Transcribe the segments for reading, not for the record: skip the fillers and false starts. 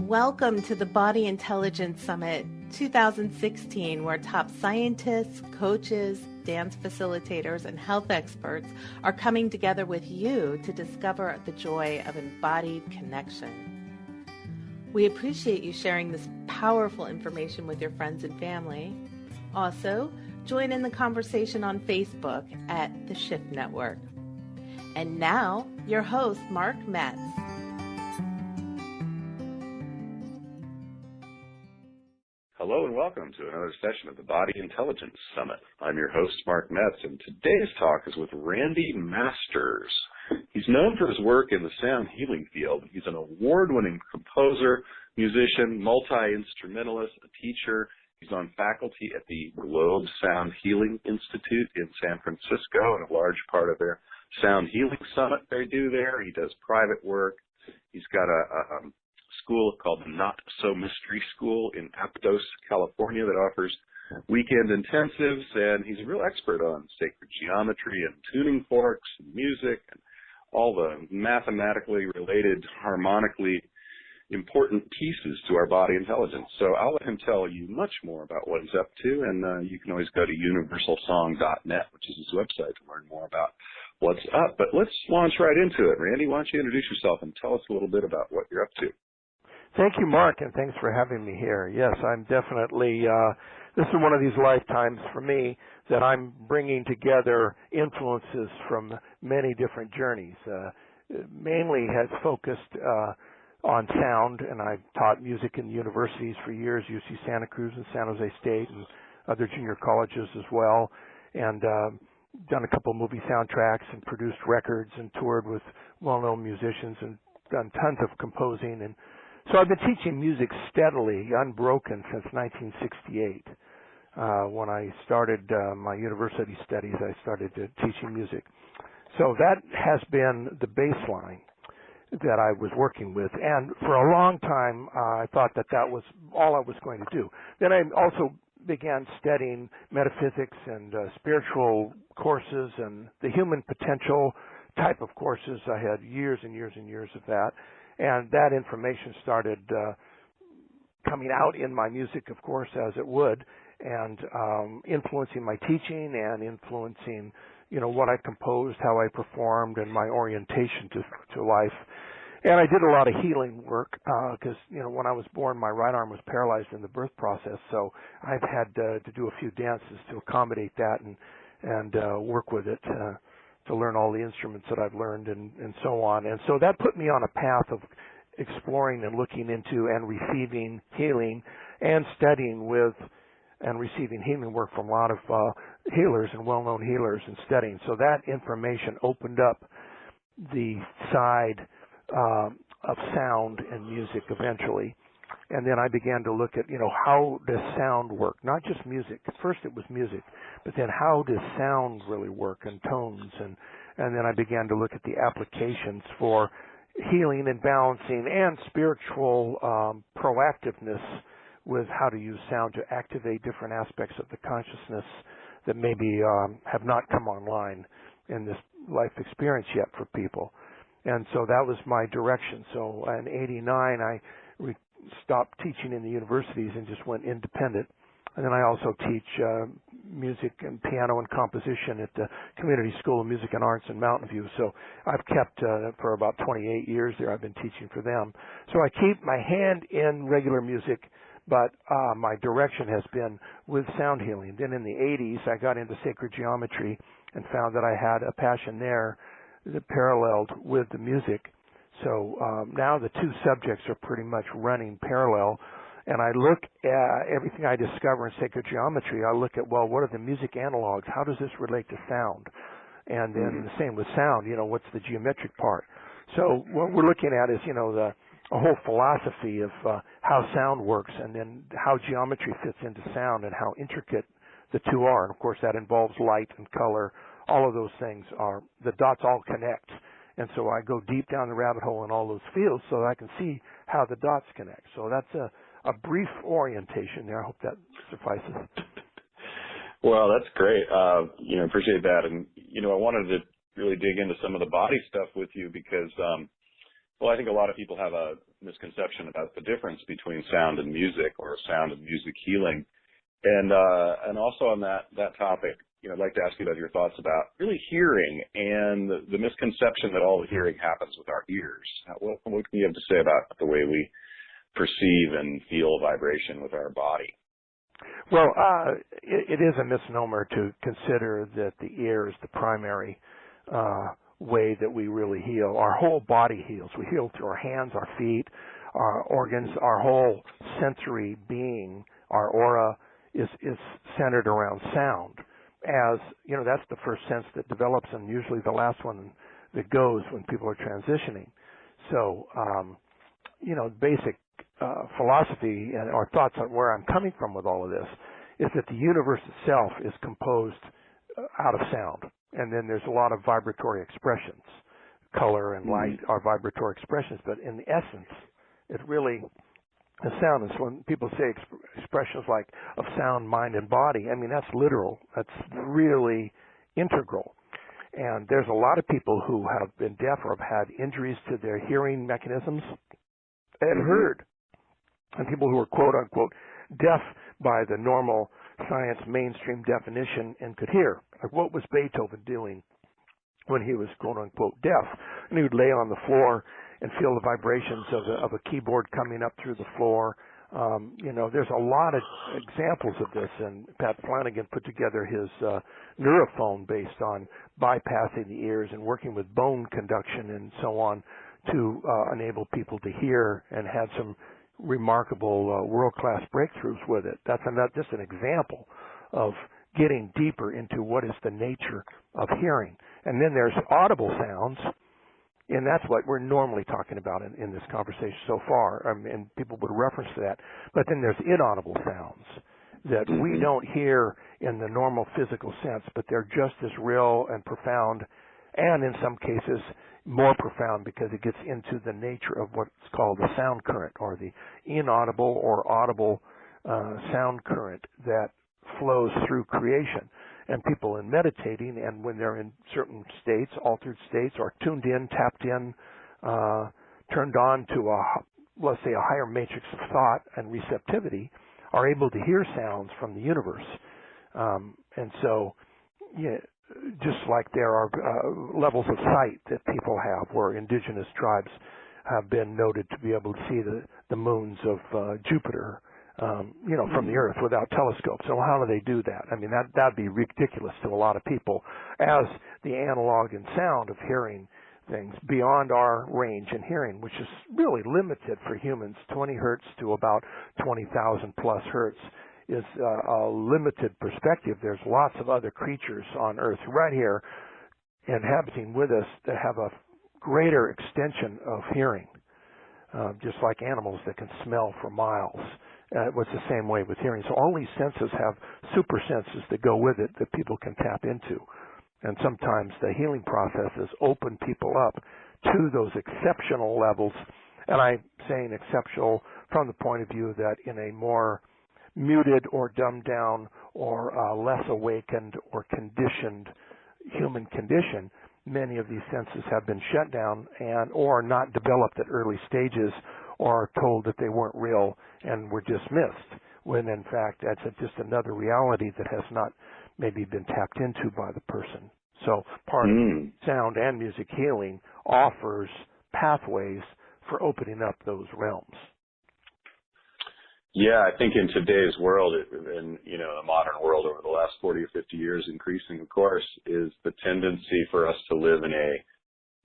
Welcome to the Body Intelligence Summit 2016, where top scientists, coaches, dance facilitators, and health experts are coming together with you to discover the joy of embodied connection. We appreciate you sharing this powerful information with your friends and family. Also, join in the conversation on Facebook at The Shift Network. And now, your host, Mark Metz. Hello and welcome to another session of the Body Intelligence Summit. I'm your host, Mark Metz, and today's talk is with Randy Masters. He's known for his work in the sound healing field. He's an award-winning composer, musician, multi-instrumentalist, a teacher. He's on faculty at the Globe Sound Healing Institute in San Francisco, and a large part of their Sound Healing Summit they do there. He does private work. He's got a school called the Not So Mystery School in Aptos, California, that offers weekend intensives, and he's a real expert on sacred geometry and tuning forks and music and all the mathematically related, harmonically important pieces to our body intelligence. So I'll let him tell you much more about what he's up to, and you can always go to universalsong.net, which is his website, to learn more about what's up. But let's launch right into it. Randy, why don't you introduce yourself and tell us a little bit about what you're up to? Thank you, Mark, and thanks for having me here. Yes, I'm definitely, this is one of these lifetimes for me that I'm bringing together influences from many different journeys. Mainly has focused on sound, and I've taught music in universities for years, UC Santa Cruz and San Jose State and other junior colleges as well, and done a couple movie soundtracks and produced records and toured with well-known musicians and done tons of composing. And so I've been teaching music steadily, unbroken, since 1968. When I started my university studies, I started teaching music. So that has been the baseline that I was working with. And for a long time, I thought that that was all I was going to do. Then I also began studying metaphysics and spiritual courses and the human potential type of courses. I had years and years and years of that. And that information started coming out in my music, of course, as it would, and influencing my teaching and influencing, what I composed, how I performed, and my orientation to life. And I did a lot of healing work because, when I was born, my right arm was paralyzed in the birth process, so I've had to do a few dances to accommodate that and work with it. To learn all the instruments that I've learned and so on. And so that put me on a path of exploring and looking into and receiving healing and studying with and receiving healing work from a lot of healers and well-known healers and studying. So that information opened up the side of sound and music eventually. And then I began to look at, how does sound work? Not just music. At first it was music, but then how does sound really work and tones? And then I began to look at the applications for healing and balancing and spiritual proactiveness with how to use sound to activate different aspects of the consciousness that maybe have not come online in this life experience yet for people. And so that was my direction. So in '89, I stopped teaching in the universities and just went independent. And then I also teach music and piano and composition at the Community School of Music and Arts in Mountain View. So I've kept for about 28 years there. I've been teaching for them. So I keep my hand in regular music, but my direction has been with sound healing. Then in the 80s, I got into sacred geometry and found that I had a passion there that paralleled with the music. So now the two subjects are pretty much running parallel, and I look at everything I discover in sacred geometry. I look at, well, what are the music analogs? How does this relate to sound? And then the same with sound, what's the geometric part? So what we're looking at is, a whole philosophy of how sound works, and then how geometry fits into sound and how intricate the two are. And of course that involves light and color. All of those things the dots all connect. And so I go deep down the rabbit hole in all those fields so that I can see how the dots connect. So that's a brief orientation there. I hope that suffices. Well, that's great. Appreciate that. And, I wanted to really dig into some of the body stuff with you because Well, I think a lot of people have a misconception about the difference between sound and music, or sound and music healing. And also on that topic, I'd like to ask you about your thoughts about really hearing and the misconception that all the hearing happens with our ears. What can you have to say about the way we perceive and feel vibration with our body? Well, it is a misnomer to consider that the ear is the primary way that we really heal. Our whole body heals. We heal through our hands, our feet, our organs, our whole sensory being, our aura is centered around sound. As that's the first sense that develops, and usually the last one that goes when people are transitioning. So, basic philosophy and our thoughts on where I'm coming from with all of this is that the universe itself is composed out of sound, and then there's a lot of vibratory expressions. Color and light are vibratory expressions, but in the essence, it really the sound is when people say expressions like of sound, mind, and body. I mean, that's literal. That's really integral. And there's a lot of people who have been deaf or have had injuries to their hearing mechanisms and heard. And people who are quote unquote deaf by the normal science mainstream definition and could hear. Like, what was Beethoven doing when he was quote unquote deaf? And he would lay on the floor and feel the vibrations of a keyboard coming up through the floor. There's a lot of examples of this, and Pat Flanagan put together his neurophone based on bypassing the ears and working with bone conduction and so on to enable people to hear, and had some remarkable world-class breakthroughs with it. That's just an example of getting deeper into what is the nature of hearing. And then there's audible sounds, and that's what we're normally talking about in this conversation so far, and people would reference to that. But then there's inaudible sounds that we don't hear in the normal physical sense, but they're just as real and profound, and in some cases more profound because it gets into the nature of what's called the sound current, or the inaudible or audible sound current that flows through creation. And people in meditating, and when they're in certain states, altered states, or tuned in, tapped in, turned on to let's say a higher matrix of thought and receptivity, are able to hear sounds from the universe. And so, just like there are levels of sight that people have, where indigenous tribes have been noted to be able to see the moons of Jupiter, from the Earth without telescopes. So how do they do that? I mean, that'd be ridiculous to a lot of people, as the analog and sound of hearing things beyond our range in hearing, which is really limited for humans. 20 hertz to about 20,000 plus hertz is a limited perspective. There's lots of other creatures on Earth right here inhabiting with us that have a greater extension of hearing, just like animals that can smell for miles. It was the same way with hearing. So all these senses have super senses that go with it that people can tap into. And sometimes the healing processes open people up to those exceptional levels. And I'm saying exceptional from the point of view that in a more muted or dumbed down or less awakened or conditioned human condition, many of these senses have been shut down and or not developed at early stages, or told that they weren't real and were dismissed, when in fact that's just another reality that has not maybe been tapped into by the person. So part of sound and music healing offers pathways for opening up those realms. Yeah, I think in today's world, in the modern world over the last 40 or 50 years, increasing, of course, is the tendency for us to live in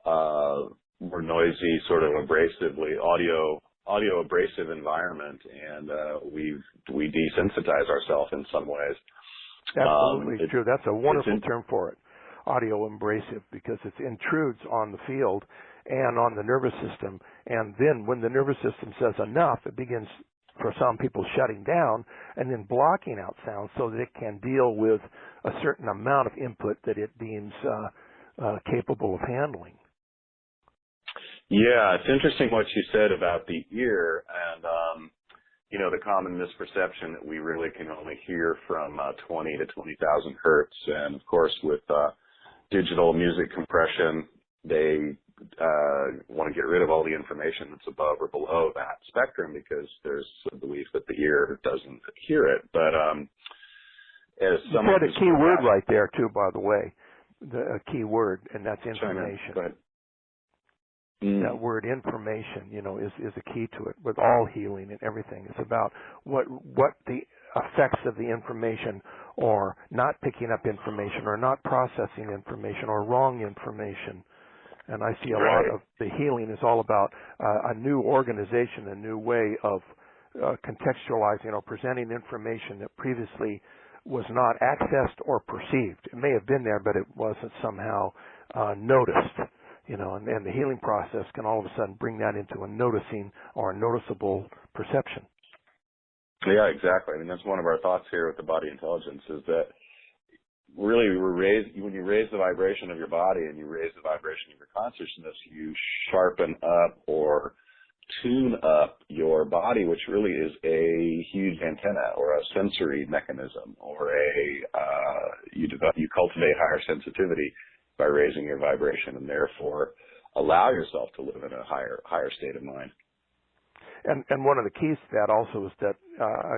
a more noisy, sort of audio abrasive environment, and we desensitize ourselves in some ways. Absolutely true. That's a wonderful term for it, audio abrasive, because it intrudes on the field and on the nervous system. And then when the nervous system says enough, it begins, for some people, shutting down and then blocking out sound so that it can deal with a certain amount of input that it deems capable of handling. Yeah, it's interesting what you said about the ear and, the common misperception that we really can only hear from 20 to 20,000 hertz. And of course, with digital music compression, they want to get rid of all the information that's above or below that spectrum because there's a belief that the ear doesn't hear it. But as you someone said a key word right there too, by the way, a key word, and that's information. Go ahead. That word information, is a key to it. With all healing and everything, it's about what the effects of the information, or not picking up information, or not processing information, or wrong information. And I see a lot of the healing is all about a new organization, a new way of contextualizing or presenting information that previously was not accessed or perceived. It may have been there, but it wasn't somehow noticed. And the healing process can all of a sudden bring that into a noticing or a noticeable perception. Yeah, exactly. I mean, that's one of our thoughts here with the body intelligence is that really when you raise the vibration of your body and you raise the vibration of your consciousness, you sharpen up or tune up your body, which really is a huge antenna or a sensory mechanism, or you cultivate higher sensitivity by raising your vibration, and therefore allow yourself to live in a higher state of mind. And one of the keys to that also is that,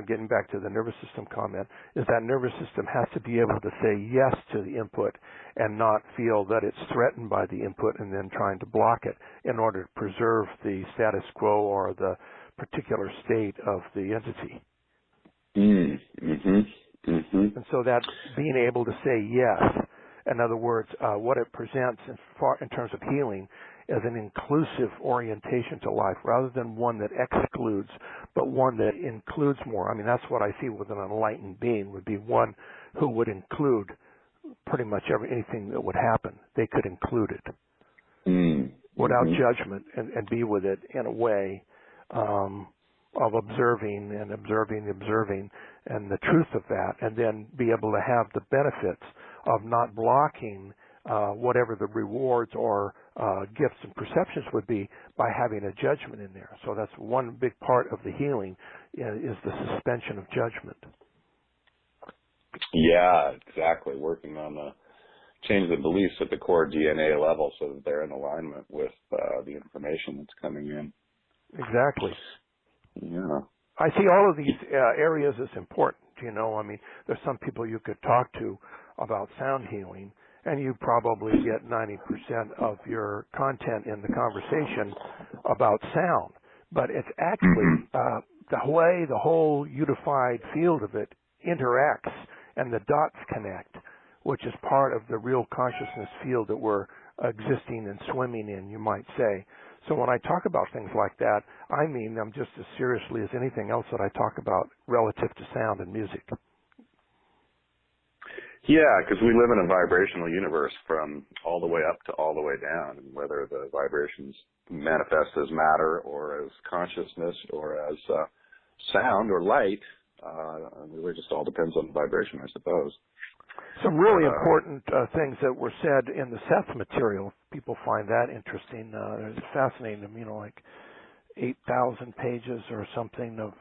getting back to the nervous system comment, is that nervous system has to be able to say yes to the input and not feel that it's threatened by the input and then trying to block it in order to preserve the status quo or the particular state of the entity. And so that being able to say yes, in other words, what it presents in terms of healing as an inclusive orientation to life rather than one that excludes, but one that includes more. I mean, that's what I see with an enlightened being, would be one who would include pretty much anything that would happen. They could include it without judgment and be with it in a way of observing and observing and the truth of that, and then be able to have the benefits of not blocking whatever the rewards or gifts and perceptions would be by having a judgment in there. So that's one big part of the healing is the suspension of judgment. Yeah, exactly. Working on change the beliefs at the core DNA level so that they're in alignment with the information that's coming in. Exactly. Yeah. I see all of these areas as important. I mean, there's some people you could talk to about sound healing, and you probably get 90% of your content in the conversation about sound. But it's actually the way the whole unified field of it interacts and the dots connect, which is part of the real consciousness field that we're existing and swimming in, you might say. So when I talk about things like that, I mean them just as seriously as anything else that I talk about relative to sound and music. Yeah, because we live in a vibrational universe from all the way up to all the way down, and whether the vibrations manifest as matter or as consciousness or as sound or light, it really just all depends on the vibration, I suppose. Some really important things that were said in the Seth material. People find that interesting. It's fascinating. Like 8,000 pages or something of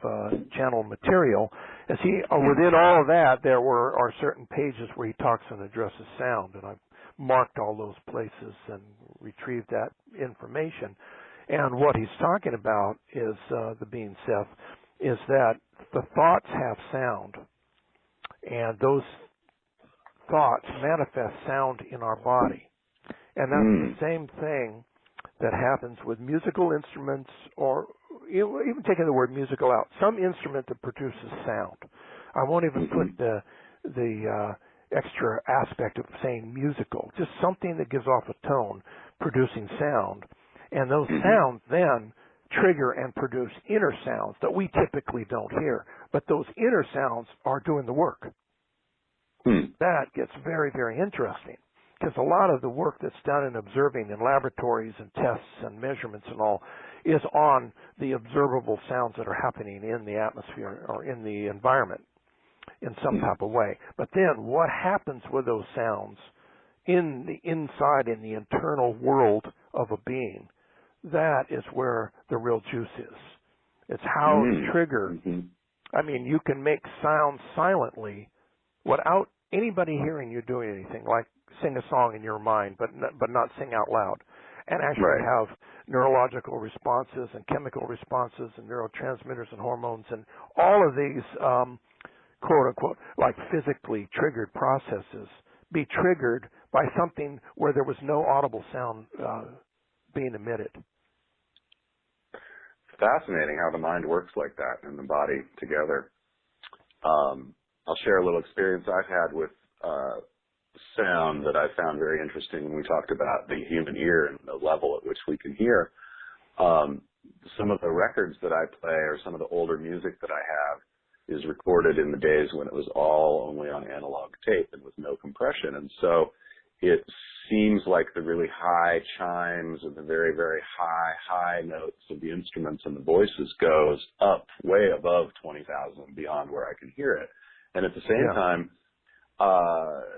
channel material. And see, within all of that, there are certain pages where he talks and addresses sound, and I've marked all those places and retrieved that information. And what he's talking about is, the being Seth, is that the thoughts have sound, and those thoughts manifest sound in our body. And that's the same thing that happens with musical instruments, or even taking the word musical out, some instrument that produces sound. I won't even put the extra aspect of saying musical, just something that gives off a tone, producing sound. And those sounds then trigger and produce inner sounds that we typically don't hear. But those inner sounds are doing the work. That gets very, very interesting, because a lot of the work that's done in observing in laboratories and tests and measurements and all is on the observable sounds that are happening in the atmosphere or in the environment in some type of way. But then what happens with those sounds in the inside, in the internal world of a being, that is where the real juice is. It's how to trigger. I mean, you can make sounds silently without anybody hearing you doing anything, like sing a song in your mind, but not sing out loud. and actually Right. have neurological responses and chemical responses and neurotransmitters and hormones and all of these quote unquote like physically triggered processes be triggered by something where there was no audible sound being emitted. Fascinating how the mind works like that and the body together. I'll share a little experience I've had with sound that I found very interesting when we talked about the human ear and the level at which we can hear. Some of the records that I play or some of the older music that I have is recorded in the days when it was all only on analog tape and with no compression. And so it seems like the really high chimes and the very, very high notes of the instruments and the voices goes up way above 20,000 beyond where I can hear it. And at the same time,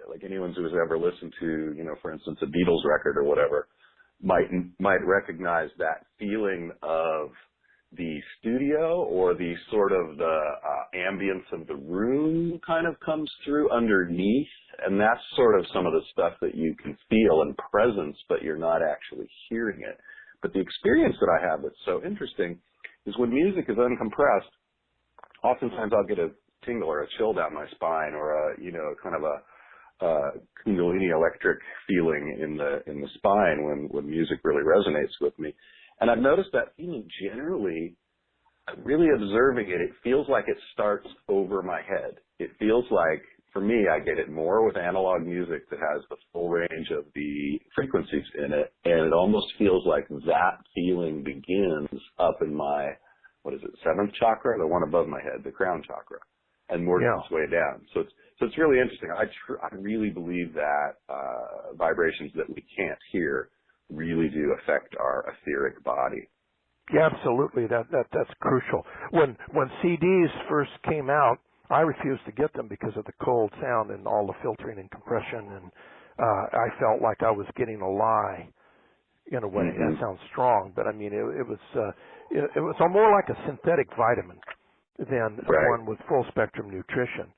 like anyone who has ever listened to, for instance, a Beatles record or whatever, might recognize that feeling of the studio or the sort of the ambience of the room kind of comes through underneath, and that's sort of some of the stuff that you can feel in presence, but you're not actually hearing it. But the experience that I have that's so interesting is when music is uncompressed, oftentimes I'll get a tingle or a chill down my spine or a, kind of a Kundalini electric feeling in the spine when music really resonates with me. And I've noticed that feeling generally, really observing it, it feels like it starts over my head. It feels like, for me, I get it more with analog music that has the full range of the frequencies in it, and it almost feels like that feeling begins up in my, seventh chakra, the one above my head, the crown chakra, and works its way down. So it's really interesting. I really believe that vibrations that we can't hear really do affect our etheric body. Yeah, absolutely. That's crucial. When CDs first came out, I refused to get them because of the cold sound and all the filtering and compression, and I felt like I was getting a lie in a way. Mm-hmm. That sounds strong, but I mean it was more like a synthetic vitamin than one with full spectrum nutrition.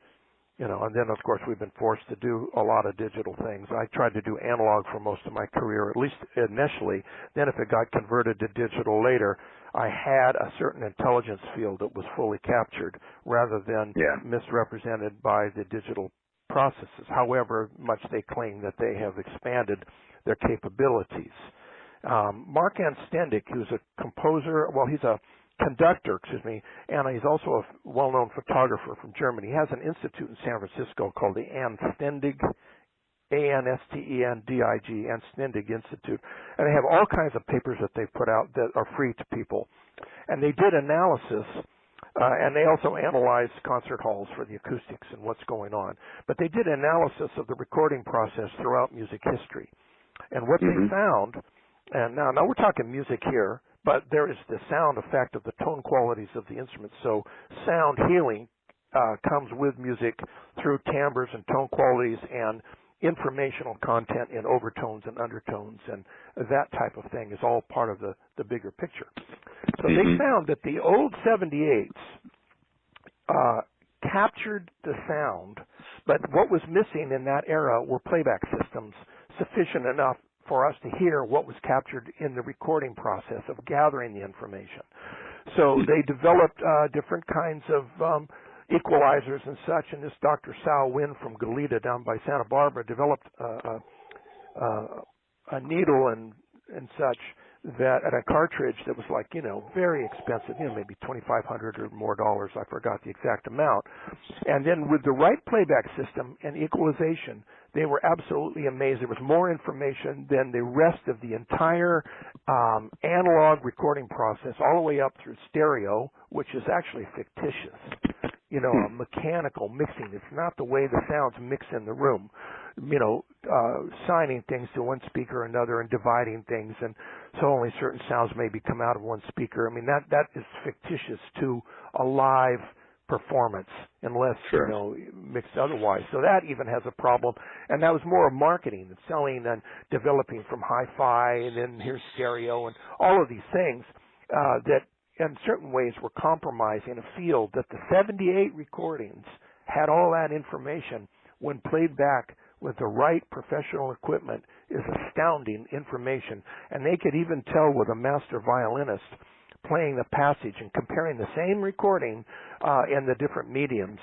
And then, of course, we've been forced to do a lot of digital things. I tried to do analog for most of my career, at least initially. Then if it got converted to digital later, I had a certain intelligence field that was fully captured rather than misrepresented by the digital processes. However much they claim that they have expanded their capabilities. Mark Anstendick, who's a composer, he's a conductor, and he's also a well-known photographer from Germany. He has an institute in San Francisco called the Anstendig, Anstendig, Anstendig Institute. And they have all kinds of papers that they put out that are free to people. And they did analysis, and they also analyzed concert halls for the acoustics and what's going on. But they did analysis of the recording process throughout music history. And what they found, and now we're talking music here, but there is the sound effect of the tone qualities of the instruments. So sound healing comes with music through timbres and tone qualities and informational content in overtones and undertones, and that type of thing is all part of the bigger picture. So they found that the old 78s captured the sound, but what was missing in that era were playback systems sufficient enough for us to hear what was captured in the recording process of gathering the information. So they developed different kinds of equalizers and such, and this Dr. Sal Wynn from Goleta down by Santa Barbara developed a needle and such that at a cartridge that was like, very expensive, maybe $2,500 or more dollars, I forgot the exact amount. And then with the right playback system and equalization, they were absolutely amazed. There was more information than the rest of the entire analog recording process, all the way up through stereo, which is actually fictitious. A mechanical mixing. It's not the way the sounds mix in the room. Signing things to one speaker or another and dividing things, and so only certain sounds maybe come out of one speaker. I mean, that is fictitious to a live performance unless, mixed otherwise. So that even has a problem. And that was more of marketing and selling and developing from hi-fi, and then here's stereo and all of these things that in certain ways were compromising a field that the 78 recordings had all that information when played back with the right professional equipment. is astounding information. And they could even tell with a master violinist playing the passage and comparing the same recording in the different mediums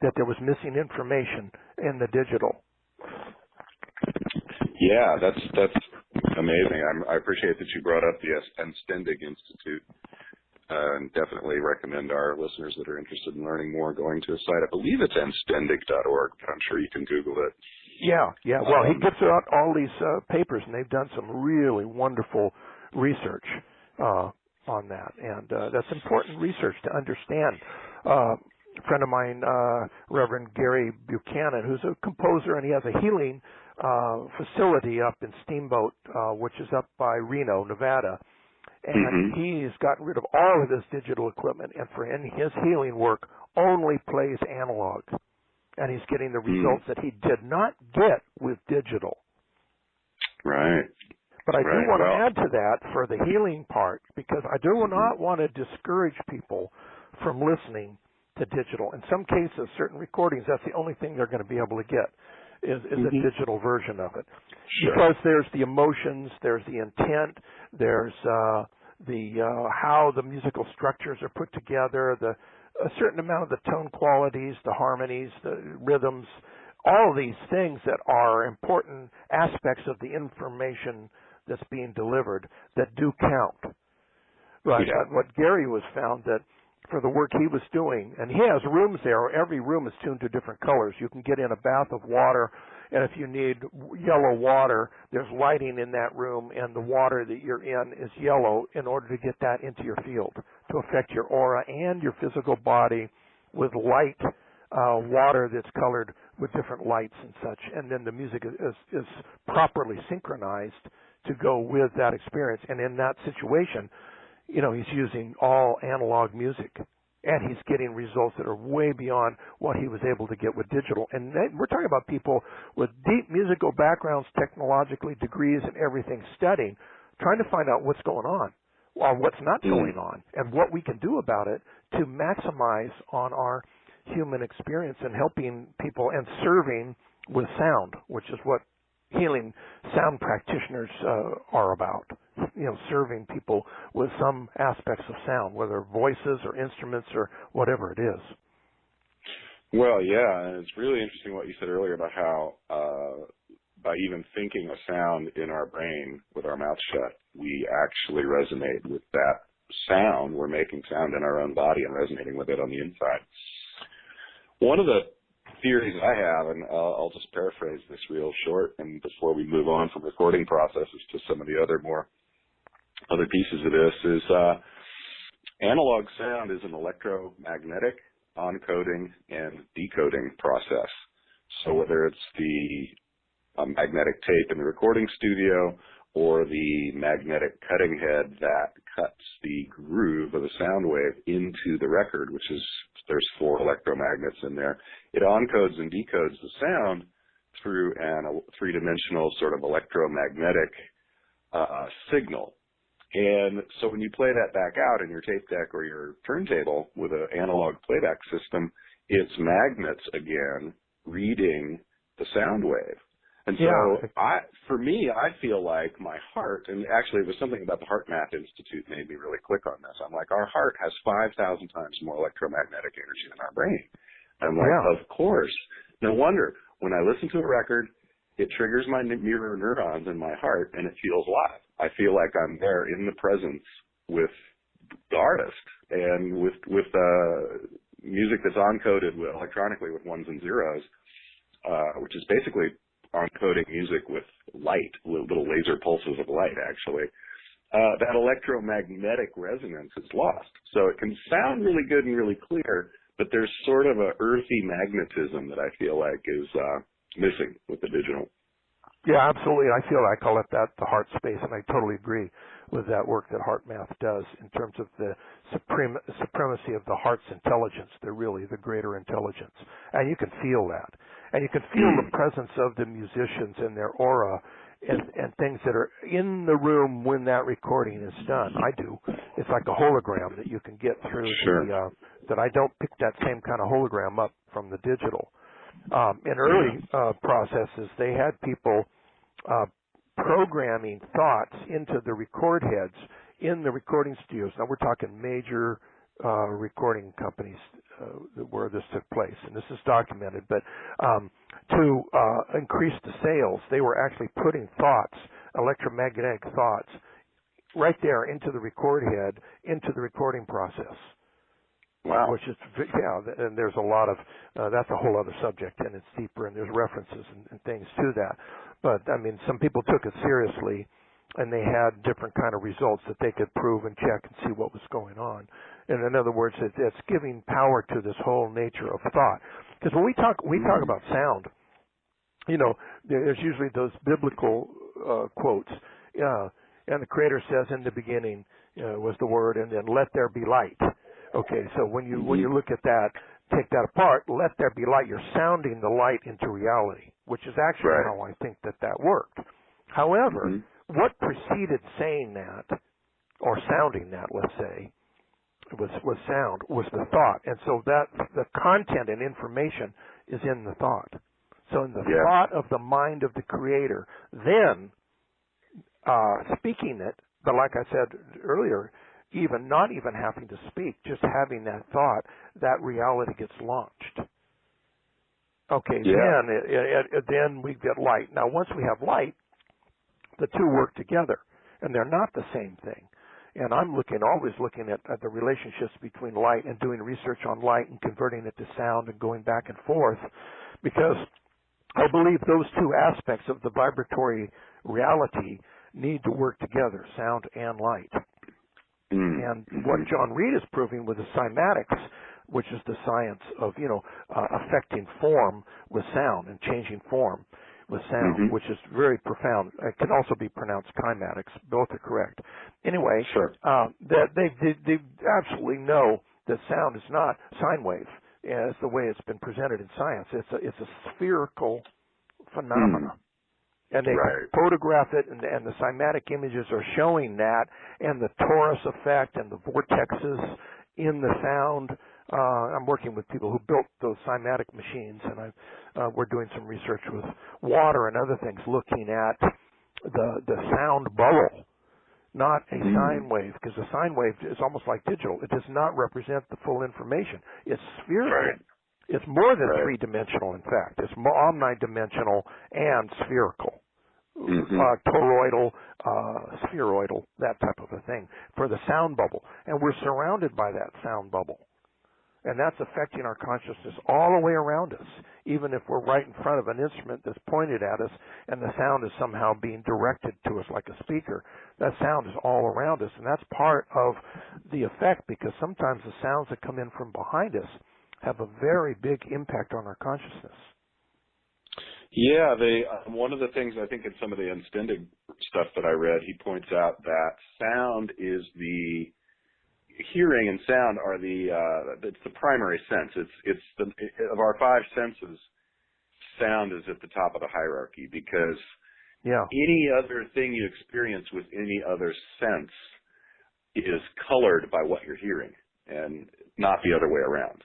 that there was missing information in the digital. Yeah, that's amazing. I appreciate that you brought up the Enstendig Institute. And definitely recommend our listeners that are interested in learning more going to a site. I believe it's enstendig.org, but I'm sure you can Google it. Yeah. Well, he puts out all these papers, and they've done some really wonderful research on that. And that's important research to understand. A friend of mine, Reverend Gary Buchanan, who's a composer, and he has a healing facility up in Steamboat, which is up by Reno, Nevada. And he's gotten rid of all of his digital equipment, and for his healing work only plays analog. And he's getting the results that he did not get with digital. Right. But I do want to add to that for the healing part, because I do not want to discourage people from listening to digital. In some cases, certain recordings, that's the only thing they're going to be able to get is a digital version of it. Sure. Because there's the emotions, there's the intent, there's how the musical structures are put together, a certain amount of the tone qualities, the harmonies, the rhythms, all of these things that are important aspects of the information that's being delivered that do count. Right. Yeah. But what Gary was found that for the work he was doing, and he has rooms there, every room is tuned to different colors. You can get in a bath of water, and if you need yellow water, there's lighting in that room, and the water that you're in is yellow in order to get that into your field, to affect your aura and your physical body with light, water that's colored with different lights and such. And then the music is properly synchronized to go with that experience. And in that situation, he's using all analog music, and he's getting results that are way beyond what he was able to get with digital. And we're talking about people with deep musical backgrounds, technologically, degrees, and everything, studying, trying to find out what's going on or what's not going on and what we can do about it to maximize on our human experience and helping people and serving with sound, which is what healing sound practitioners are about. Serving people with some aspects of sound, whether voices or instruments or whatever it is. Well, yeah, and it's really interesting what you said earlier about how by even thinking a sound in our brain with our mouth shut, we actually resonate with that sound. We're making sound in our own body and resonating with it on the inside. One of the theories I have, and I'll just paraphrase this real short, and before we move on from recording processes to some of the other pieces of this, is analog sound is an electromagnetic encoding and decoding process. So whether it's the magnetic tape in the recording studio or the magnetic cutting head that cuts the groove of a sound wave into the record, which is, there's 4 electromagnets in there, it encodes and decodes the sound through a 3-dimensional sort of electromagnetic signal. And so when you play that back out in your tape deck or your turntable with an analog playback system, it's magnets again reading the sound wave. And so for me, I feel like my heart, and actually it was something about the Heart Math Institute made me really click on this. I'm like, our heart has 5,000 times more electromagnetic energy than our brain. And I'm like, of course. No wonder. When I listen to a record, it triggers my mirror neurons in my heart, and it feels live. I feel like I'm there in the presence with the artist and with music that's encoded electronically with ones and zeros, which is basically encoding music with light, little laser pulses of light, actually. That electromagnetic resonance is lost. So it can sound really good and really clear, but there's sort of a earthy magnetism that I feel like is missing with the digital. Yeah, absolutely. I feel I call it that the heart space, and I totally agree with that work that Heart Math does in terms of the supremacy of the heart's intelligence. They're really the greater intelligence. And you can feel that. And you can feel the presence of the musicians and their aura and things that are in the room when that recording is done. I do. It's like a hologram that you can get through that I don't pick that same kind of hologram up from the digital. In early processes, they had people programming thoughts into the record heads in the recording studios. Now we're talking major recording companies where this took place, and this is documented. But to increase the sales, they were actually putting thoughts, electromagnetic thoughts, right there into the record head, into the recording process. Wow. Which is, yeah, and there's a lot of, that's a whole other subject, and it's deeper, and there's references and things to that. But, I mean, some people took it seriously, and they had different kind of results that they could prove and check and see what was going on. And in other words, it's giving power to this whole nature of thought. Because when we talk about sound, you know, there's usually those biblical quotes, and the Creator says, in the beginning was the Word, and then let there be light. Okay, so when you look at that, take that apart, let there be light, you're sounding the light into reality, which is actually how I think that worked. However, what preceded saying that, or sounding that, let's say, was sound, was the thought. And so that the content and information is in the thought. So in the thought of the mind of the Creator, then speaking it, but like I said earlier, even not even having to speak, just having that thought, that reality gets launched. Okay, then we get light. Now, once we have light, the two work together, and they're not the same thing. And I'm always looking at the relationships between light and doing research on light and converting it to sound and going back and forth, because I believe those two aspects of the vibratory reality need to work together, sound and light. And what John Reed is proving with the cymatics, which is the science of, affecting form with sound and changing form with sound, which is very profound. It can also be pronounced kymatics. Both are correct. Anyway, that they absolutely know that sound is not sine wave as the way it's been presented in science. It's a spherical phenomenon. And they photograph it, and the cymatic images are showing that, and the torus effect and the vortexes in the sound. I'm working with people who built those cymatic machines, and we're doing some research with water and other things, looking at the sound bubble, not a sine wave, because the sine wave is almost like digital. It does not represent the full information. It's spherical. It's more than three-dimensional, in fact. It's omnidimensional and spherical. Toroidal, spheroidal, that type of a thing for the sound bubble. And we're surrounded by that sound bubble. And that's affecting our consciousness all the way around us, even if we're right in front of an instrument that's pointed at us and the sound is somehow being directed to us like a speaker. That sound is all around us, and that's part of the effect, because sometimes the sounds that come in from behind us have a very big impact on our consciousness. Yeah, one of the things I think in some of the unstended stuff that I read, he points out that sound is the hearing and sound are it's the primary sense. It's of our five senses, sound is at the top of the hierarchy, because any other thing you experience with any other sense is colored by what you're hearing, and not the other way around.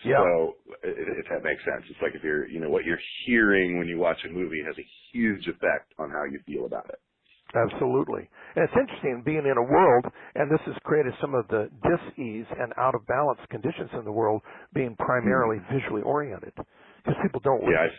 So if that makes sense, it's like if what you're hearing when you watch a movie has a huge effect on how you feel about it. Absolutely. And it's interesting being in a world, and this has created some of the dis-ease and out of balance conditions in the world, being primarily visually oriented, because people don't. Yeah,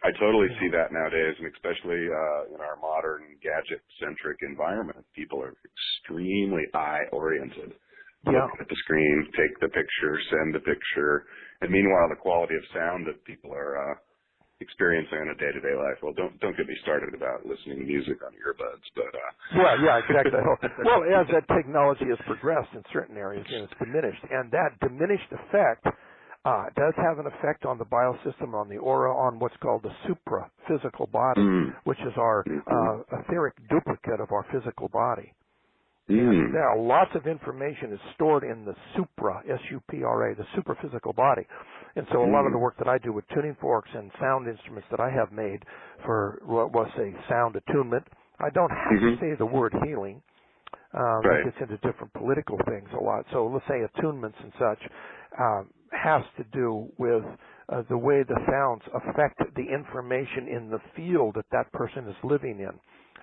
I totally see that nowadays, and especially in our modern gadget-centric environment, people are extremely eye-oriented. Look at the screen, take the picture, send the picture, and meanwhile, the quality of sound that people are experiencing in a day-to-day life. Well, don't get me started about listening to music on earbuds, but exactly. Well, as that technology has progressed in certain areas, it's diminished, and that diminished effect does have an effect on the biosystem, on the aura, on what's called the supra-physical body, which is our etheric duplicate of our physical body. And there are lots of information is stored in the supra, S-U-P-R-A, the superphysical body. And so a lot of the work that I do with tuning forks and sound instruments that I have made for, say, sound attunement, I don't have to say the word healing. That gets into different political things a lot. So let's say attunements and such has to do with the way the sounds affect the information in the field that that person is living in.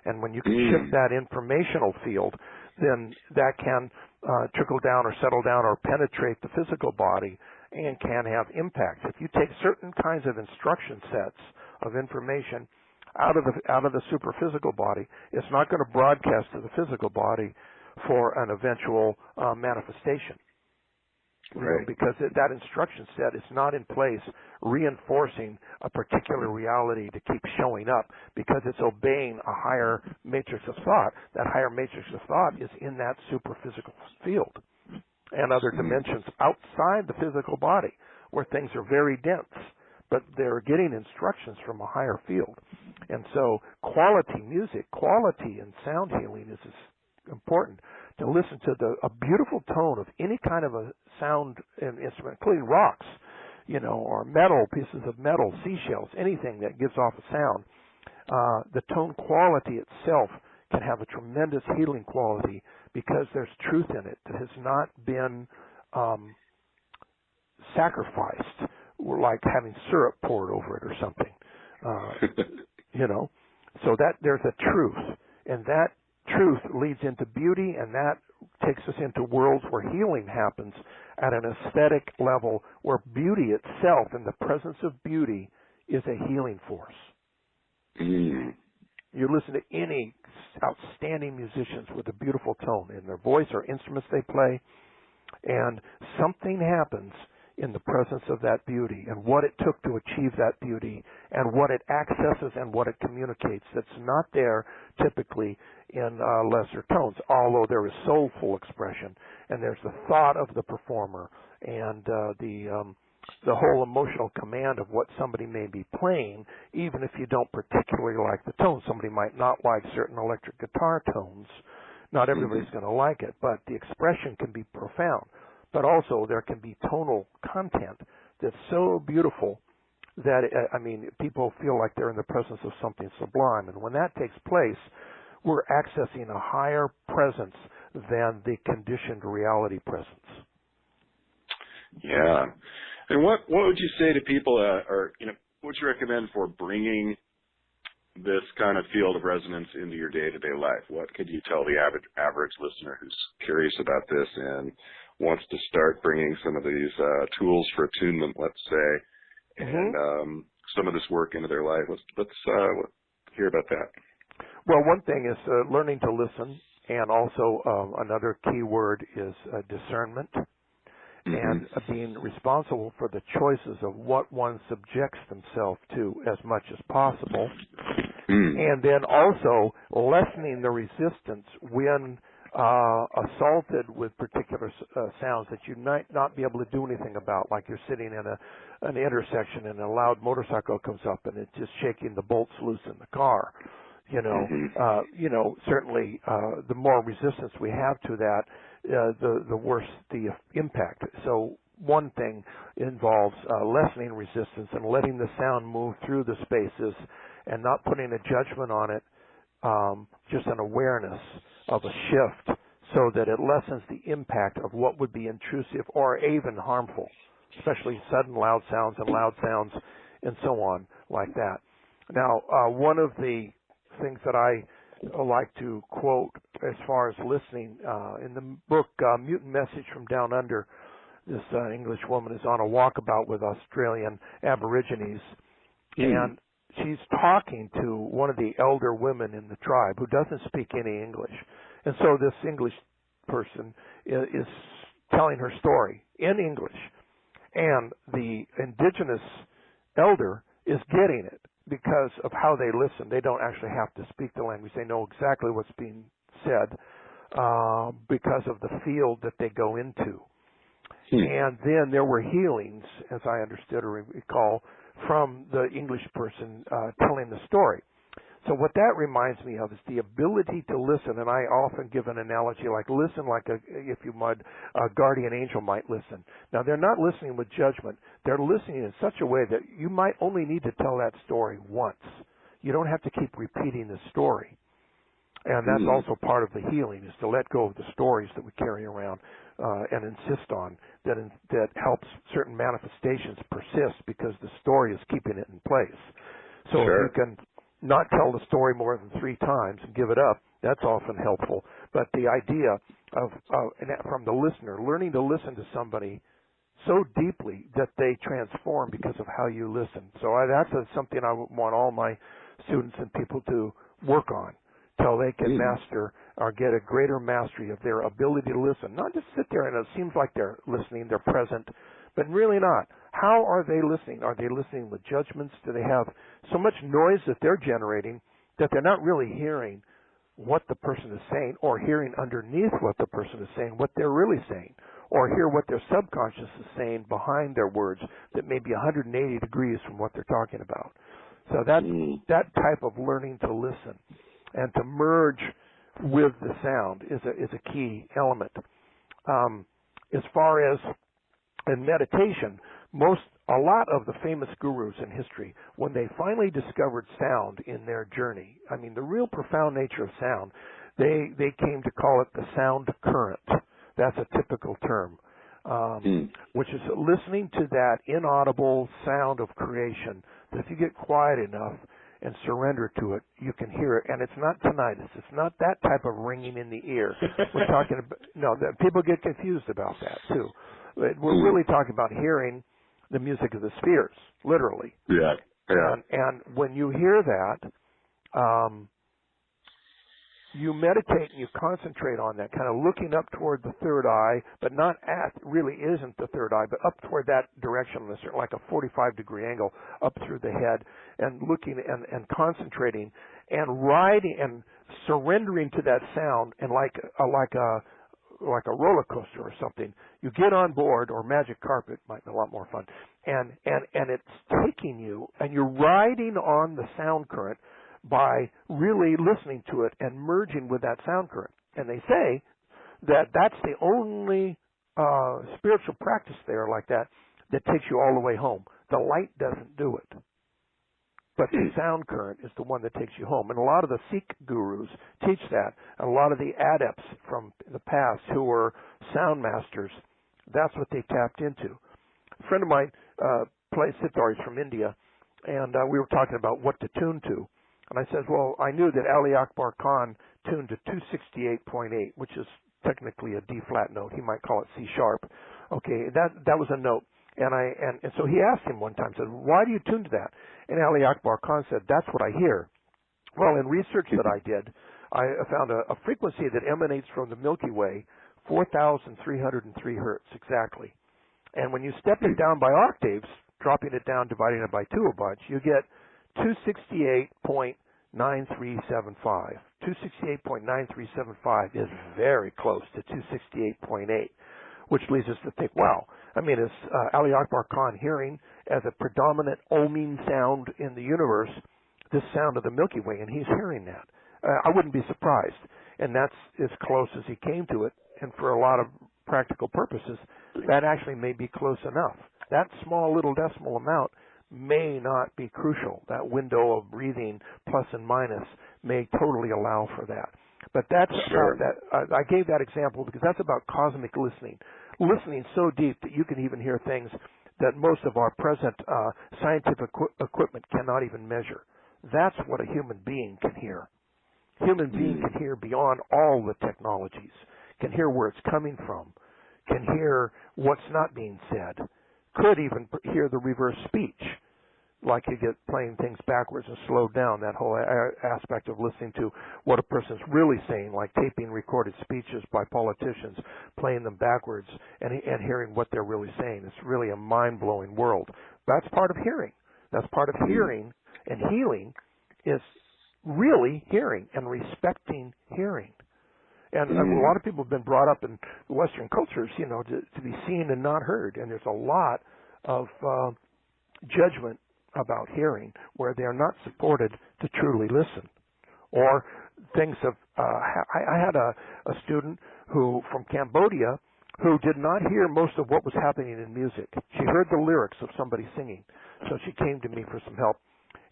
And when you can shift that informational field, then that can trickle down or settle down or penetrate the physical body and can have impacts. If you take certain kinds of instruction sets of information out of the superphysical body, it's not going to broadcast to the physical body for an eventual manifestation. Right. Because that instruction set is not in place reinforcing a particular reality to keep showing up, because it's obeying a higher matrix of thought. That higher matrix of thought is in that superphysical field and other dimensions outside the physical body where things are very dense, but they're getting instructions from a higher field. And so quality music, quality in sound healing is important. To listen to a beautiful tone of any kind of a sound instrument, including rocks, or metal, pieces of metal, seashells, anything that gives off a sound. The tone quality itself can have a tremendous healing quality because there's truth in it that has not been sacrificed, like having syrup poured over it or something. So that there's a truth, and that truth leads into beauty, and that takes us into worlds where healing happens at an aesthetic level, where beauty itself and the presence of beauty is a healing force. You listen to any outstanding musicians with a beautiful tone in their voice or instruments they play, and something happens in the presence of that beauty and what it took to achieve that beauty and what it accesses and what it communicates that's not there typically in lesser tones, although there is soulful expression and there's the thought of the performer and the whole emotional command of what somebody may be playing, even if you don't particularly like the tone. Somebody might not like certain electric guitar tones. Not everybody's going to like it, but the expression can be profound. But also there can be tonal content that's so beautiful that, people feel like they're in the presence of something sublime. And when that takes place, we're accessing a higher presence than the conditioned reality presence. Yeah. And what would you say to people, what would you recommend for bringing this kind of field of resonance into your day-to-day life? What could you tell the average listener who's curious about this and wants to start bringing some of these tools for attunement, let's say, and some of this work into their life? Let's hear about that. Well, one thing is learning to listen, and also another key word is discernment, and being responsible for the choices of what one subjects themselves to as much as possible, and then also lessening the resistance when assaulted with particular sounds that you might not be able to do anything about, like you're sitting in an intersection and a loud motorcycle comes up and it's just shaking the bolts loose in the car. Certainly the more resistance we have to that, the worse the impact. So one thing involves lessening resistance and letting the sound move through the spaces and not putting a judgment on it, just an awareness of a shift so that it lessens the impact of what would be intrusive or even harmful, especially sudden loud sounds and so on like that. Now, one of the things that I like to quote as far as listening, in the book Mutant Message from Down Under, this English woman is on a walkabout with Australian Aborigines, and she's talking to one of the elder women in the tribe who doesn't speak any English. And so this English person is telling her story in English, and the indigenous elder is getting it because of how they listen. They don't actually have to speak the language. They know exactly what's being said because of the field that they go into. And then there were healings, as I understood or recall, from the English person telling the story. So what that reminds me of is the ability to listen, and I often give an analogy like listen like a guardian angel might listen. Now, they're not listening with judgment. They're listening in such a way that you might only need to tell that story once. You don't have to keep repeating the story. And that's also part of the healing, is to let go of the stories that we carry around and insist on that helps certain manifestations persist because the story is keeping it in place. So Sure. if you can not tell the story more than 3 times and give it up, that's often helpful. But the idea of from the listener, learning to listen to somebody so deeply that they transform because of how you listen. So that's something I want all my students and people to work on till they can master or get a greater mastery of their ability to listen. Not just sit there and it seems like they're listening, they're present, but really not. How are they listening? Are they listening with judgments? Do they have so much noise that they're generating that they're not really hearing what the person is saying, or hearing underneath what the person is saying, what they're really saying, or hear what their subconscious is saying behind their words that may be 180 degrees from what they're talking about. So that type of learning to listen and to merge with the sound is a key element. As far as in meditation, a lot of the famous gurus in history, when they finally discovered sound in their journey, I mean, the real profound nature of sound, they came to call it the sound current. That's a typical term, which is listening to that inaudible sound of creation, that if you get quiet enough and surrender to it, you can hear it. And it's not tinnitus. It's not that type of ringing in the ear. We're talking about, people get confused about that, too. We're really talking about hearing the music of the spheres, literally. Yeah. And when you hear that, you meditate and you concentrate on that, kind of looking up toward the third eye, but not really isn't the third eye, but up toward that direction, like a 45-degree angle up through the head, and looking and concentrating and riding and surrendering to that sound, and like a roller coaster or something. You get on board, or magic carpet might be a lot more fun, and it's taking you, and you're riding on the sound current by really listening to it and merging with that sound current. And they say that that's the only spiritual practice there like that takes you all the way home. The light doesn't do it. But the sound current is the one that takes you home. And a lot of the Sikh gurus teach that. And a lot of the adepts from the past who were sound masters, that's what they tapped into. A friend of mine plays sitar. He's from India. And we were talking about what to tune to. And I said, well, I knew that Ali Akbar Khan tuned to 268.8, which is technically a D-flat note. He might call it C-sharp. Okay, that was a note. And so he asked him one time, said, why do you tune to that? And Ali Akbar Khan said, that's what I hear. Well, in research that I did, I found a frequency that emanates from the Milky Way, 4,303 hertz exactly. And when you step it down by octaves, dropping it down, dividing it by 2 a bunch, you get 268.9375. 268.9375 is very close to 268.8, which leads us to think, wow, I mean, is Ali Akbar Khan hearing as a predominant oming sound in the universe this sound of the Milky Way, and he's hearing that. I wouldn't be surprised. And that's as close as he came to it, and for a lot of practical purposes, that actually may be close enough. That small little decimal amount may not be crucial. That window of breathing, plus and minus, may totally allow for that. But that's sure. I gave that example because that's about cosmic listening. Listening so deep that you can even hear things that most of our present scientific equipment cannot even measure. That's what a human being can hear. Human being can hear beyond all the technologies, can hear where it's coming from, can hear what's not being said, could even hear the reverse speech, like you get playing things backwards and slowed down, that whole aspect of listening to what a person's really saying, like taping recorded speeches by politicians, playing them backwards and hearing what they're really saying. It's really a mind-blowing world. That's part of hearing. That's part of hearing, and healing is really hearing and respecting hearing. And a lot of people have been brought up in Western cultures, to be seen and not heard. And there's a lot of judgment about hearing where they are not supported to truly listen. Or things of, I had a student from Cambodia who did not hear most of what was happening in music. She heard the lyrics of somebody singing. So she came to me for some help.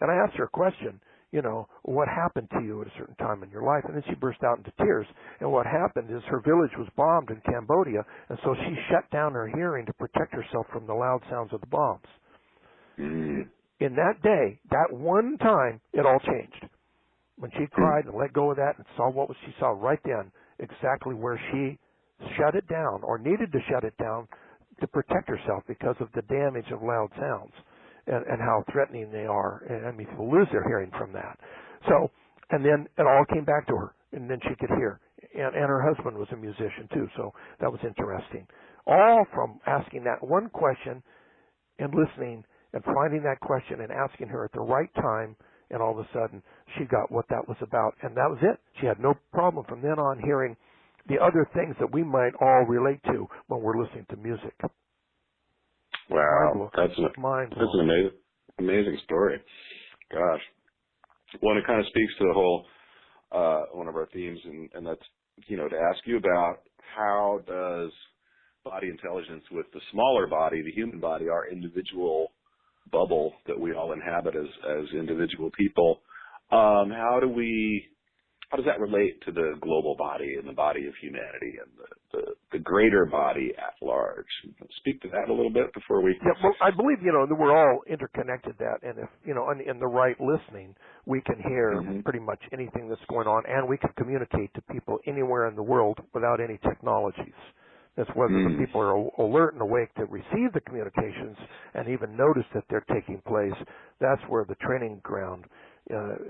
And I asked her a question. what happened to you at a certain time in your life? And then she burst out into tears. And what happened is her village was bombed in Cambodia, and so she shut down her hearing to protect herself from the loud sounds of the bombs. In that day, that one time, it all changed. When she cried and let go of that and saw what she saw right then, exactly where she shut it down or needed to shut it down to protect herself because of the damage of loud sounds and how threatening they are. And I mean, people lose their hearing from that. So, and then it all came back to her, and then she could hear. And her husband was a musician too, so that was interesting. All from asking that one question and listening and finding that question and asking her at the right time, and all of a sudden she got what that was about, and that was it. She had no problem from then on hearing the other things that we might all relate to when we're listening to music. Wow, that's an amazing story. Gosh. Well, it kind of speaks to the whole, one of our themes, and that's, to ask you about how does body intelligence with the smaller body, the human body, our individual bubble that we all inhabit as individual people, how does that relate to the global body and the body of humanity and the greater body at large? Speak to that a little bit before we... Yeah, well, I believe, that we're all interconnected that, and if, in the right listening, we can hear pretty much anything that's going on, and we can communicate to people anywhere in the world without any technologies. That's whether the people are alert and awake to receive the communications and even notice that they're taking place. That's where the training ground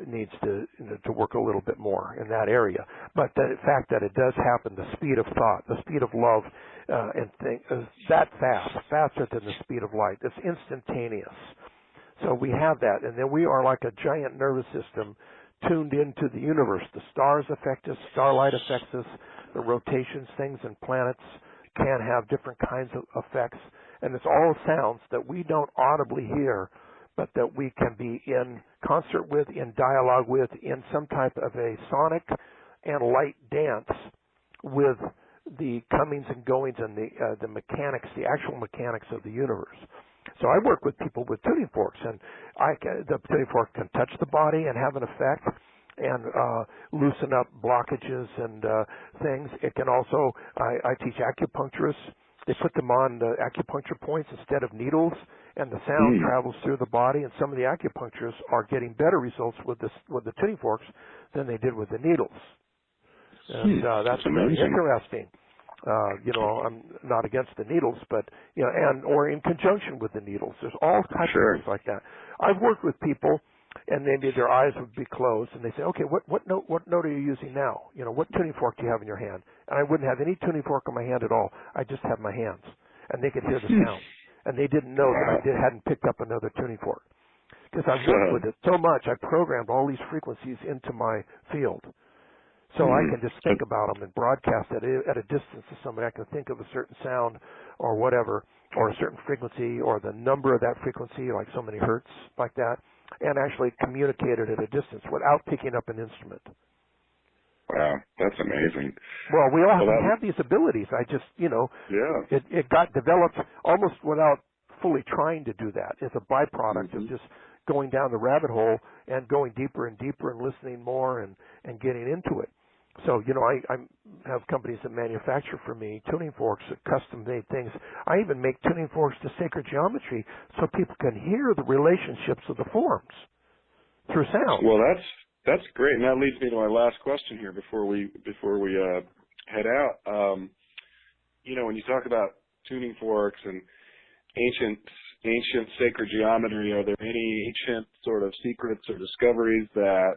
needs to work a little bit more in that area. But the fact that it does happen, the speed of thought, the speed of love, and is that fast, faster than the speed of light. It's instantaneous. So we have that, and then we are like a giant nervous system tuned into the universe. The stars affect us, starlight affects us, the rotations, things, and planets can have different kinds of effects, and it's all sounds that we don't audibly hear, but that we can be in concert with, in dialogue with, in some type of a sonic and light dance with the comings and goings and the mechanics, the actual mechanics of the universe. So I work with people with tuning forks, and the tuning fork can touch the body and have an effect and loosen up blockages and things. It can also, I teach acupuncturists. They put them on the acupuncture points instead of needles, and the sound travels through the body, and some of the acupuncturists are getting better results with the tuning forks than they did with the needles. And that's really interesting. I'm not against the needles, but, or in conjunction with the needles. There's all types of things like that. I've worked with people, and maybe their eyes would be closed, and they say, okay, what note are you using now? What tuning fork do you have in your hand? And I wouldn't have any tuning fork in my hand at all. I just have my hands, and they could hear the sound. And they didn't know that I hadn't picked up another tuning fork. Because I've worked with it so much, I programmed all these frequencies into my field. So I can just think about them and broadcast it at a distance to somebody. I can think of a certain sound or whatever, or a certain frequency, or the number of that frequency, like so many hertz, like that, and actually communicate it at a distance without picking up an instrument. Wow, that's amazing. Well, we all have these abilities. I just, it got developed almost without fully trying to do that. It's a byproduct of just going down the rabbit hole and going deeper and deeper and listening more and getting into it. So, I have companies that manufacture for me tuning forks, custom-made things. I even make tuning forks to sacred geometry so people can hear the relationships of the forms through sound. Well, that's great, and that leads me to my last question here before we head out. When you talk about tuning forks and ancient sacred geometry, are there any ancient sort of secrets or discoveries that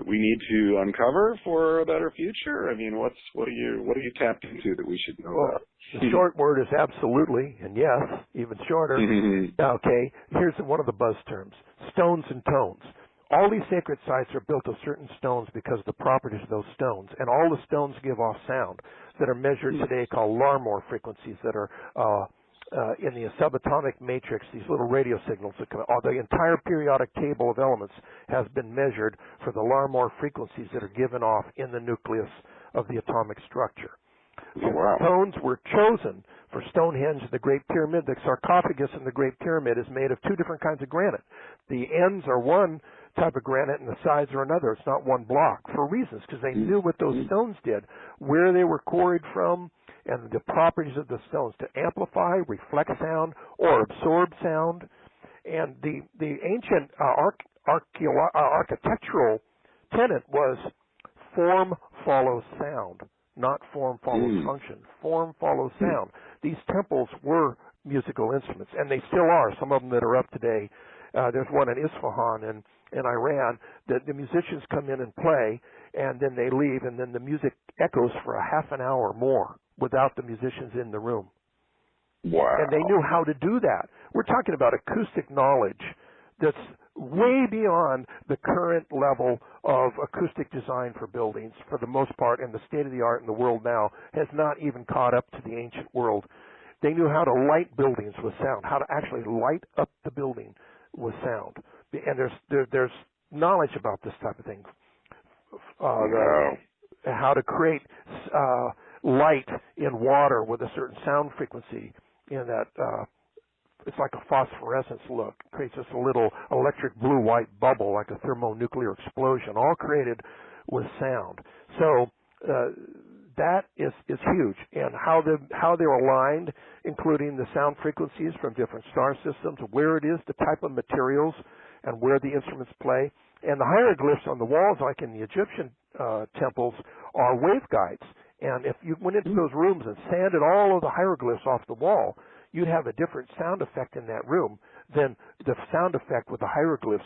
we need to uncover for a better future? I mean, what are you tapped into that we should know about? The short word is absolutely, and yes, even shorter. Okay, here's one of the buzz terms: stones and tones. All these sacred sites are built of certain stones because of the properties of those stones, and all the stones give off sound that are measured today called Larmor frequencies that are in the subatomic matrix, these little radio signals that come out. The entire periodic table of elements has been measured for the Larmor frequencies that are given off in the nucleus of the atomic structure. So tones were chosen for Stonehenge, the Great Pyramid. The sarcophagus in the Great Pyramid is made of two different kinds of granite. The ends are one type of granite and the sides are another. It's not one block for reasons, because they knew what those stones did, where they were quarried from, and the properties of the stones to amplify, reflect sound, or absorb sound. And the ancient architectural tenet was form follows sound, not form follows function. Form follows sound. These temples were musical instruments, and they still are. Some of them that are up today. There's one in Isfahan in Iran that the musicians come in and play, and then they leave, and then the music echoes for a half an hour or more without the musicians in the room. Wow. And they knew how to do that. We're talking about acoustic knowledge that's way beyond the current level of acoustic design for buildings for the most part, and the state of the art in the world now has not even caught up to the ancient world. They knew how to light buildings with sound, how to actually light up the building with sound. And there's knowledge about this type of thing. How to create light in water with a certain sound frequency in that it's like a phosphorescence look. It creates just a little electric blue-white bubble like a thermonuclear explosion, all created with sound. So that is huge. And how they're aligned, including the sound frequencies from different star systems, where it is, the type of materials, and where the instruments play. And the hieroglyphs on the walls, like in the Egyptian temples, are waveguides. And if you went into those rooms and sanded all of the hieroglyphs off the wall, you'd have a different sound effect in that room than the sound effect with the hieroglyphs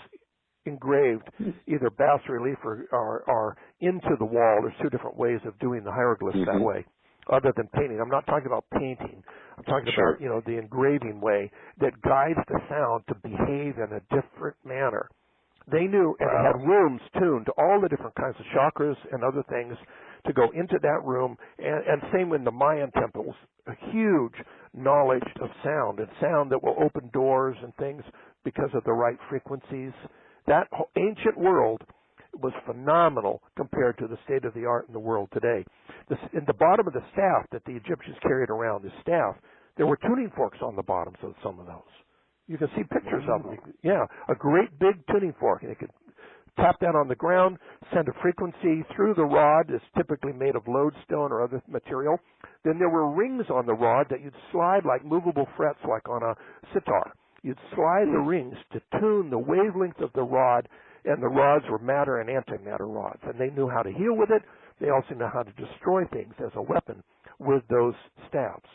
engraved either bas relief or into the wall. There's two different ways of doing the hieroglyphs that way, other than painting. I'm not talking about painting. I'm talking about, the engraving way that guides the sound to behave in a different manner. They knew, and they had rooms tuned to all the different kinds of chakras and other things to go into that room, and same in the Mayan temples, a huge knowledge of sound, and sound that will open doors and things because of the right frequencies. That ancient world was phenomenal compared to the state of the art in the world today. In the bottom of the staff that the Egyptians carried around, the staff, there were tuning forks on the bottoms of some of those. You can see pictures of them. Yeah, a great big tuning fork. And they could tap that on the ground, send a frequency through the rod. It's typically made of lodestone or other material. Then there were rings on the rod that you'd slide like movable frets, like on a sitar. You'd slide the rings to tune the wavelength of the rod, and the rods were matter and antimatter rods. And they knew how to heal with it. They also knew how to destroy things as a weapon with those staffs.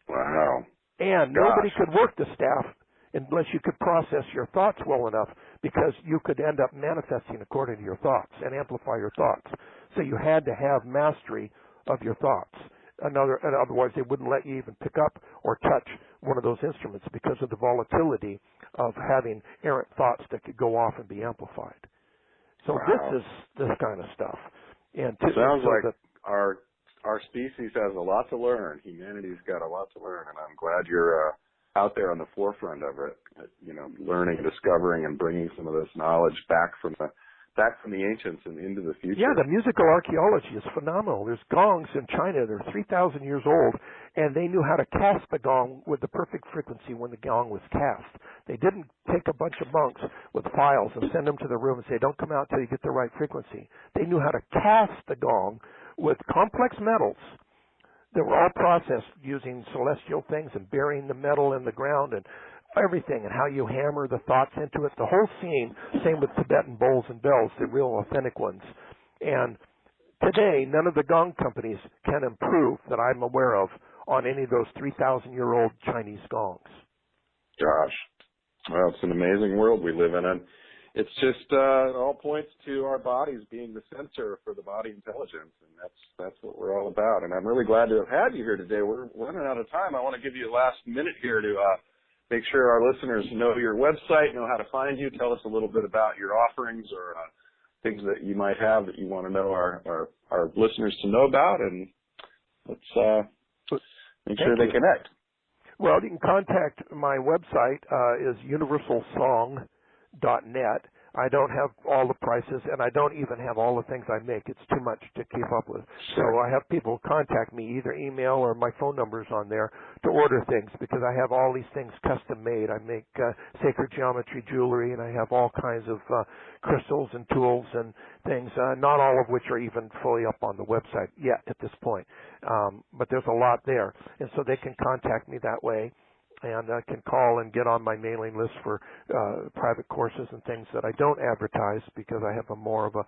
Wow. And nobody could work the staff unless you could process your thoughts well enough, because you could end up manifesting according to your thoughts and amplify your thoughts. So you had to have mastery of your thoughts. Otherwise, they wouldn't let you even pick up or touch one of those instruments because of the volatility of having errant thoughts that could go off and be amplified. So this is this kind of stuff. And sounds like our species has a lot to learn. Humanity's got a lot to learn, and I'm glad you're out there on the forefront of it. Learning, discovering, and bringing some of this knowledge back from the ancients and into the future. Yeah, the musical archaeology is phenomenal. There's gongs in China. They're 3,000 years old, and they knew how to cast the gong with the perfect frequency when the gong was cast. They didn't take a bunch of monks with files and send them to the room and say, don't come out till you get the right frequency. They knew how to cast the gong with complex metals that were all processed using celestial things and burying the metal in the ground and everything, and how you hammer the thoughts into it. The whole scene, same with Tibetan bowls and bells, the real authentic ones. And today, none of the gong companies can improve that I'm aware of on any of those 3,000-year-old Chinese gongs. Gosh. Well, it's an amazing world we live in, and it's just it all points to our bodies being the sensor for the body intelligence, and that's what we're all about. And I'm really glad to have had you here today. We're running out of time. I want to give you a last minute here to make sure our listeners know your website, know how to find you. Tell us a little bit about your offerings or things that you might have that you want to know our listeners to know about, and let's make sure they connect. Well, you can contact my website is universalsong.net. I don't have all the prices, and I don't even have all the things I make. It's too much to keep up with. So I have people contact me, either email or my phone number's on there, to order things, because I have all these things custom made. I make sacred geometry jewelry, and I have all kinds of crystals and tools and things, not all of which are even fully up on the website yet at this point. But there's a lot there. And so they can contact me that way, and can call and get on my mailing list for private courses and things that I don't advertise, because I have a more of a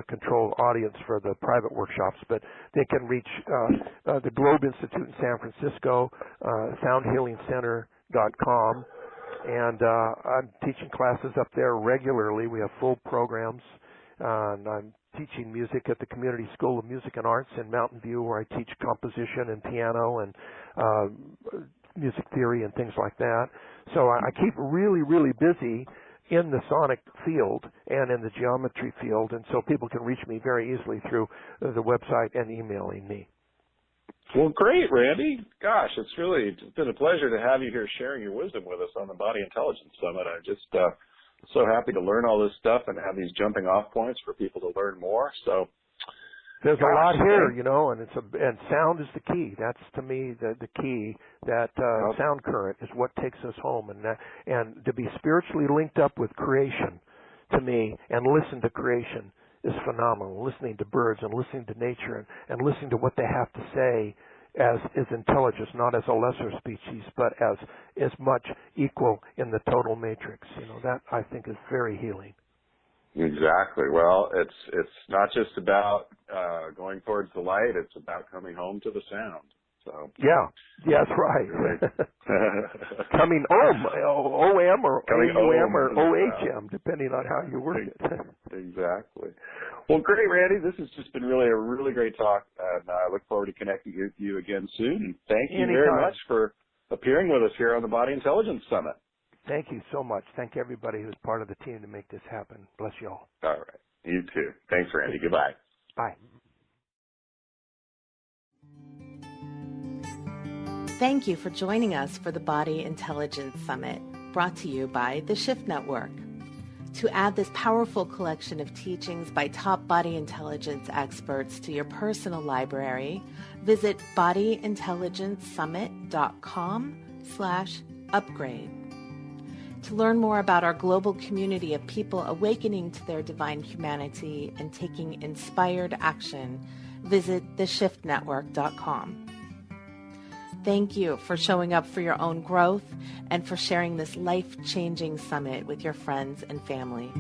controlled audience for the private workshops. But they can reach the Globe Institute in San Francisco, soundhealingcenter.com, and I'm teaching classes up there regularly. We have full programs, and I'm teaching music at the Community School of Music and Arts in Mountain View, where I teach composition and piano and music theory and things like that. So I keep really, really busy in the sonic field and in the geometry field, and so people can reach me very easily through the website and emailing me. Well, great, Randy. Gosh, it's been a pleasure to have you here sharing your wisdom with us on the Body Intelligence Summit. I'm just so happy to learn all this stuff and have these jumping off points for people to learn more. So there's a lot here, and sound is the key. That's, to me, the key. That sound current is what takes us home, and to be spiritually linked up with creation, to me, and listen to creation is phenomenal. Listening to birds and listening to nature and listening to what they have to say as intelligence, not as a lesser species, but as much equal in the total matrix. That I think is very healing. Exactly. Well, it's not just about going towards the light; it's about coming home to the sound. So yeah, that's right. Coming OM or OUM or OHM, depending on how you work it. Exactly. Well, great, Randy. This has just been a really great talk, and I look forward to connecting with you again soon. And thank you very much for appearing with us here on the Body Intelligence Summit. Thank you so much. Thank everybody who's part of the team to make this happen. Bless you all. All right. You too. Thanks, Randy. Goodbye. Bye. Thank you for joining us for the Body Intelligence Summit, brought to you by the Shift Network. To add this powerful collection of teachings by top body intelligence experts to your personal library, visit bodyintelligencesummit.com/upgrade. To learn more about our global community of people awakening to their divine humanity and taking inspired action, visit theshiftnetwork.com. Thank you for showing up for your own growth and for sharing this life-changing summit with your friends and family.